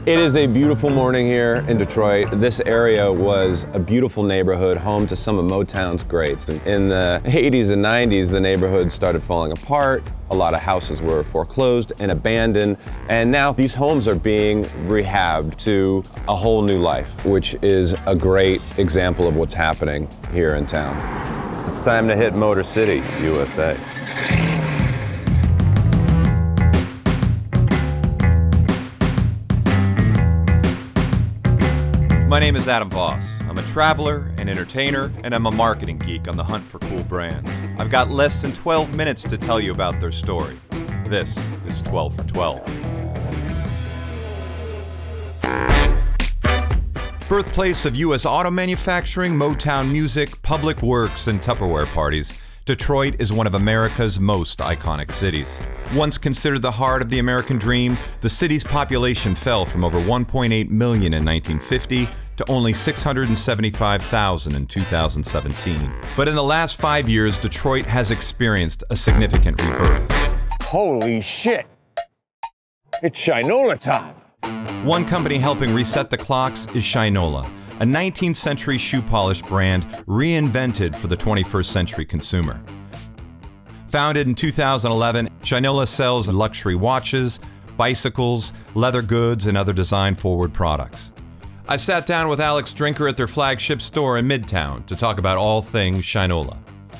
It is a beautiful morning here in Detroit. This area was a beautiful neighborhood, home to some of Motown's greats. In the 80s and 90s, the neighborhood started falling apart. A lot of houses were foreclosed and abandoned, and now these homes are being rehabbed to a whole new life, which is a great example of what's happening here in town. It's time to hit Motor City, USA. My name is Adam Voss. I'm a traveler, an entertainer, and I'm a marketing geek on the hunt for cool brands. I've got less than 12 minutes to tell you about their story. This is 12 for 12. Birthplace of US auto manufacturing, Motown music, public works, and Tupperware parties, Detroit is one of America's most iconic cities. Once considered the heart of the American dream, the city's population fell from over 1.8 million in 1950 to only 675,000 in 2017. But in the last 5 years, Detroit has experienced a significant rebirth. Holy shit! It's Shinola time! One company helping reset the clocks is Shinola, a 19th century shoe polish brand reinvented for the 21st century consumer. Founded in 2011, Shinola sells luxury watches, bicycles, leather goods, and other design-forward products. I sat down with Alex Drinker at their flagship store in Midtown to talk about all things Shinola.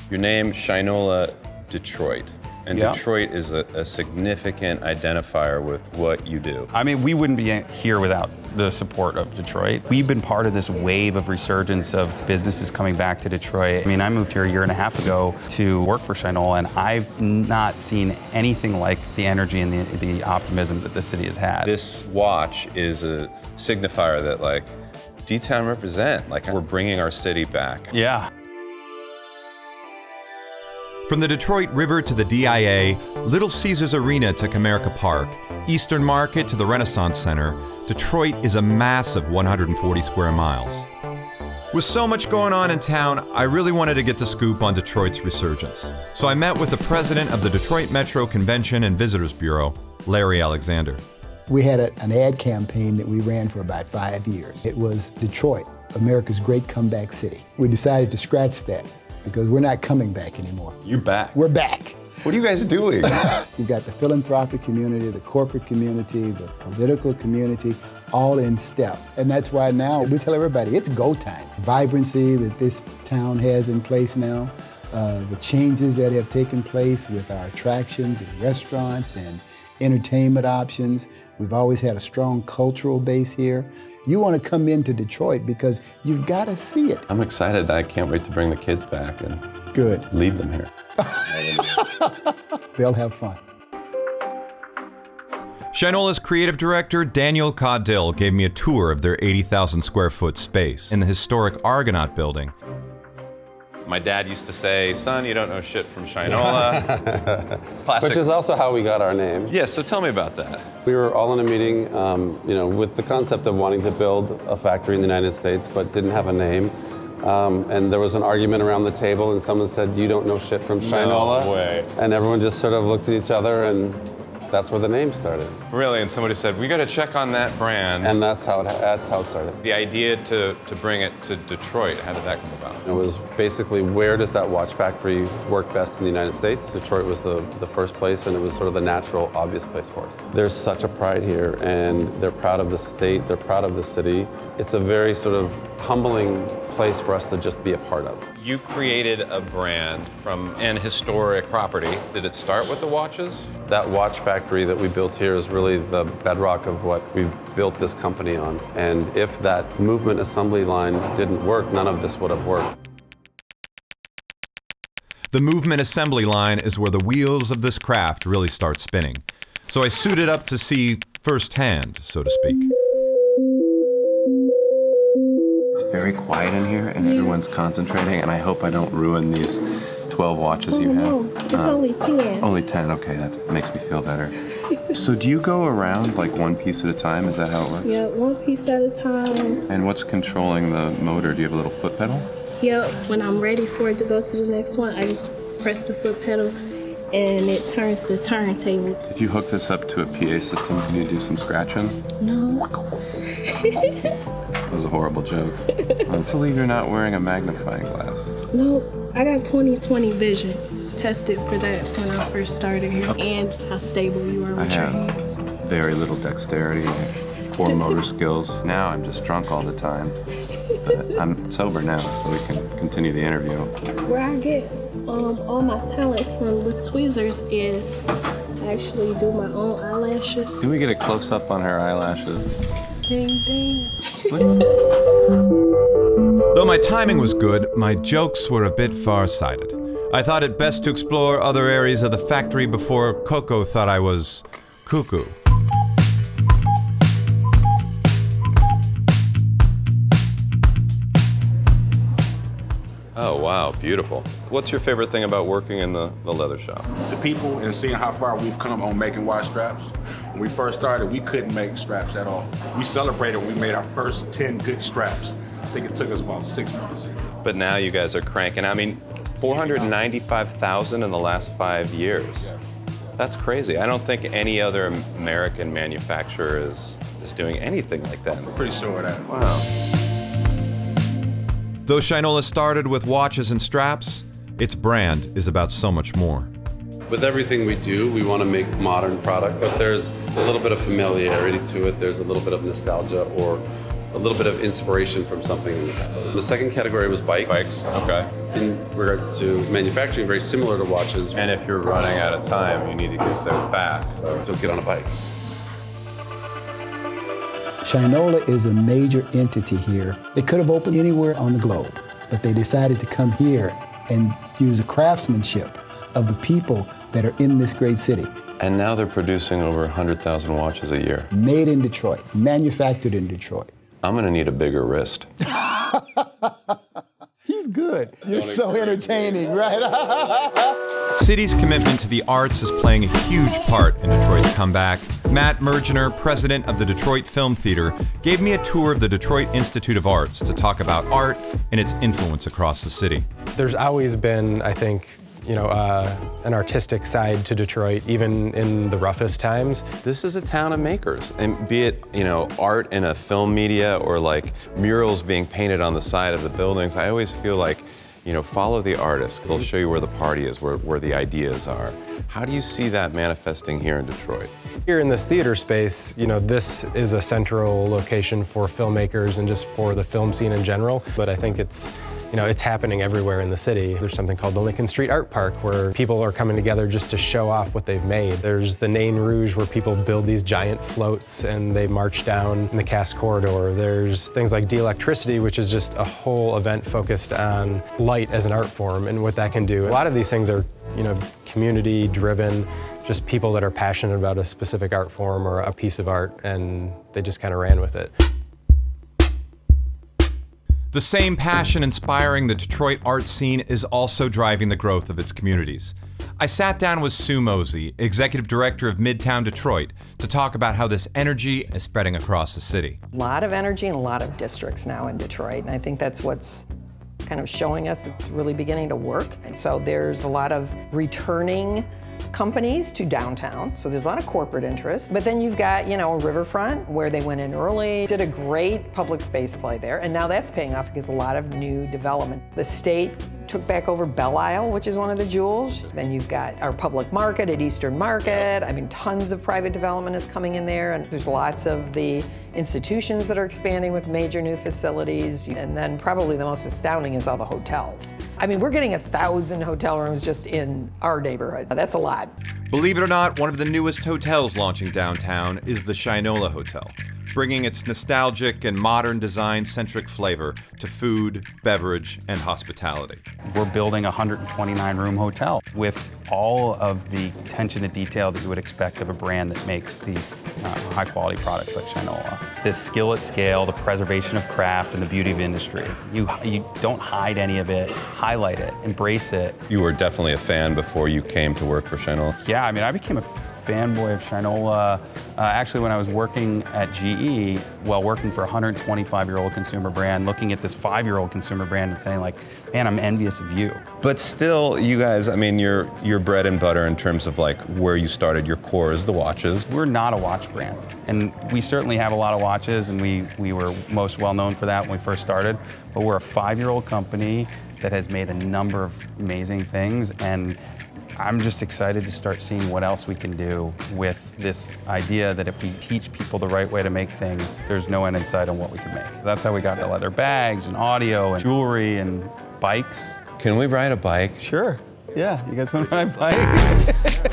Your name, Shinola Detroit. And yeah. Detroit is a significant identifier with what you do. I mean, we wouldn't be here without the support of Detroit. We've been part of this wave of resurgence of businesses coming back to Detroit. I mean, I moved here a year and a half ago to work for Shinola, and I've not seen anything like the energy and the optimism that the city has had. This watch is a signifier that, like, D-Town represent. Like, we're bringing our city back. Yeah. From the Detroit River to the DIA, Little Caesars Arena to Comerica Park, Eastern Market to the Renaissance Center, Detroit is a massive 140 square miles. With so much going on in town, I really wanted to get the scoop on Detroit's resurgence. So I met with the president of the Detroit Metro Convention and Visitors Bureau, Larry Alexander. We had an ad campaign that we ran for about 5 years. It was Detroit, America's great comeback city. We decided to scratch that, because we're not coming back anymore. You're back. We're back. What are you guys doing? You've got the philanthropic community, the corporate community, the political community, all in step. And that's why now we tell everybody it's go time. The vibrancy that this town has in place now, the changes that have taken place with our attractions and restaurants and entertainment options. We've always had a strong cultural base here. You want to come into Detroit because you've got to see it. I'm excited. I can't wait to bring the kids back and leave them here. They'll have fun. Shinola's creative director, Daniel Caudill, gave me a tour of their 80,000 square foot space in the historic Argonaut building. My dad used to say, son, you don't know shit from Shinola. Classic. Which is also how we got our name. Yeah, so tell me about that. We were all in a meeting, with the concept of wanting to build a factory in the United States, but didn't have a name. And there was an argument around the table, and someone said, you don't know shit from Shinola. No way. And everyone just sort of looked at each other, and that's where the name started. Really? And somebody said, we got to check on that brand. And that's how it started. The idea to bring it to Detroit, how did that come about? It was basically, where does that watch factory work best in the United States? Detroit was the first place, and it was sort of the natural, obvious place for us. There's such a pride here, and they're proud of the state, they're proud of the city. It's a very sort of humbling place for us to just be a part of. You created a brand from an historic property. Did it start with the watches? That watch factory that we built here is really the bedrock of what we built this company on. And if that movement assembly line didn't work, none of this would have worked. The movement assembly line is where the wheels of this craft really start spinning. So I suited up to see firsthand, so to speak. It's very quiet in here, and everyone's concentrating, and I hope I don't ruin these 12 watches you have. No, it's only 10. Only 10, okay, that makes me feel better. So do you go around like one piece at a time? Is that how it works? Yeah, one piece at a time. And what's controlling the motor? Do you have a little foot pedal? Yep, when I'm ready for it to go to the next one, I just press the foot pedal and it turns the turntable. If you hook this up to a PA system, can you do some scratching? No. That was a horrible joke. I can't believe you're not wearing a magnifying glass. No, I got 20/20 vision. Was tested for that when I first started here. And how stable you are with your hands. Very little dexterity, poor motor skills. Now I'm just drunk all the time. But I'm sober now, so we can continue the interview. Where I get all my talents from with tweezers is I actually do my own eyelashes. Can we get a close-up on her eyelashes? Ding, ding. Though my timing was good, my jokes were a bit far-sighted. I thought it best to explore other areas of the factory before Coco thought I was cuckoo. Oh, wow, beautiful. What's your favorite thing about working in the leather shop? The people and seeing how far we've come on making watch straps. When we first started, we couldn't make straps at all. We celebrated when we made our first 10 good straps. I think it took us about 6 months. But now you guys are cranking. I mean, 495,000 in the last 5 years. That's crazy. I don't think any other American manufacturer is doing anything like that. I'm pretty sure of that. Wow. Though Shinola started with watches and straps, its brand is about so much more. With everything we do, we want to make modern product, but there's a little bit of familiarity to it. There's a little bit of nostalgia or a little bit of inspiration from something. The second category was bikes. Bikes, okay. In regards to manufacturing, very similar to watches. And if you're running out of time, you need to get there fast. So get on a bike. Shinola is a major entity here. They could have opened anywhere on the globe, but they decided to come here and use the craftsmanship of the people that are in this great city. And now they're producing over 100,000 watches a year. Made in Detroit, manufactured in Detroit. I'm gonna need a bigger wrist. He's good. You're so entertaining, right? City's commitment to the arts is playing a huge part in Detroit's comeback. Matt Mergener, president of the Detroit Film Theater, gave me a tour of the Detroit Institute of Arts to talk about art and its influence across the city. There's always been, I think, an artistic side to Detroit, even in the roughest times. This is a town of makers, and be it, art in a film media or like murals being painted on the side of the buildings, I always feel like, follow the artist. They'll show you where the party is, where the ideas are. How do you see that manifesting here in Detroit? Here in this theater space, this is a central location for filmmakers and just for the film scene in general, but I think it's happening everywhere in the city. There's something called the Lincoln Street Art Park where people are coming together just to show off what they've made. There's the Nain Rouge where people build these giant floats and they march down in the Cass Corridor. There's things like De-Electricity, which is just a whole event focused on light as an art form and what that can do. A lot of these things are, community driven, just people that are passionate about a specific art form or a piece of art, and they just kind of ran with it. The same passion inspiring the Detroit art scene is also driving the growth of its communities. I sat down with Sue Mosey, executive director of Midtown Detroit, to talk about how this energy is spreading across the city. A lot of energy in a lot of districts now in Detroit, and I think that's what's kind of showing us it's really beginning to work. And so there's a lot of returning companies to downtown, so there's a lot of corporate interest. But then you've got, Riverfront, where they went in early, did a great public space play there, and now that's paying off because a lot of new development. The state took back over Belle Isle, which is one of the jewels. Then you've got our public market at Eastern Market. I mean, tons of private development is coming in there, and there's lots of the institutions that are expanding with major new facilities. And then probably the most astounding is all the hotels. I mean, we're getting 1,000 hotel rooms just in our neighborhood. That's a lot. Believe it or not, one of the newest hotels launching downtown is the Shinola Hotel, bringing its nostalgic and modern design-centric flavor to food, beverage, and hospitality. We're building a 129-room hotel with all of the attention to detail that you would expect of a brand that makes these high-quality products like Shinola. This skill at scale, the preservation of craft, and the beauty of industry. You don't hide any of it, highlight it, embrace it. You were definitely a fan before you came to work for Shinola. Yeah, I mean, I became a fanboy of Shinola. Actually, when I was working at GE, while working for a 125-year-old consumer brand, looking at this 5-year-old consumer brand and saying like, man, I'm envious of you. But still, you guys, I mean, you're bread and butter in terms of like where you started. Your core is the watches. We're not a watch brand. And we certainly have a lot of watches, and we were most well known for that when we first started. But we're a 5-year-old company that has made a number of amazing things, and I'm just excited to start seeing what else we can do with this idea that if we teach people the right way to make things, there's no end in sight on what we can make. That's how we got into leather bags and audio and jewelry and bikes. Can we ride a bike? Sure. Yeah, you guys want to ride bikes?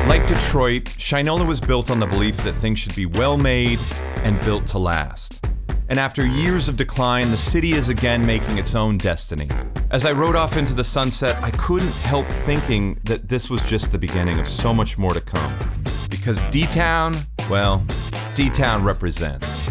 Like Detroit, Shinola was built on the belief that things should be well made and built to last. And after years of decline, the city is again making its own destiny. As I rode off into the sunset, I couldn't help thinking that this was just the beginning of so much more to come. Because D-Town, well, D-Town represents.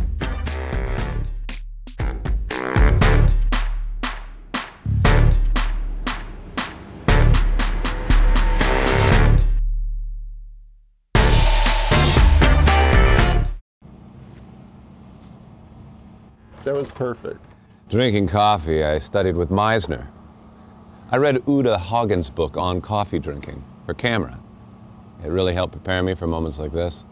That was perfect. Drinking coffee, I studied with Meisner. I read Uta Hagen's book on coffee drinking for camera. It really helped prepare me for moments like this.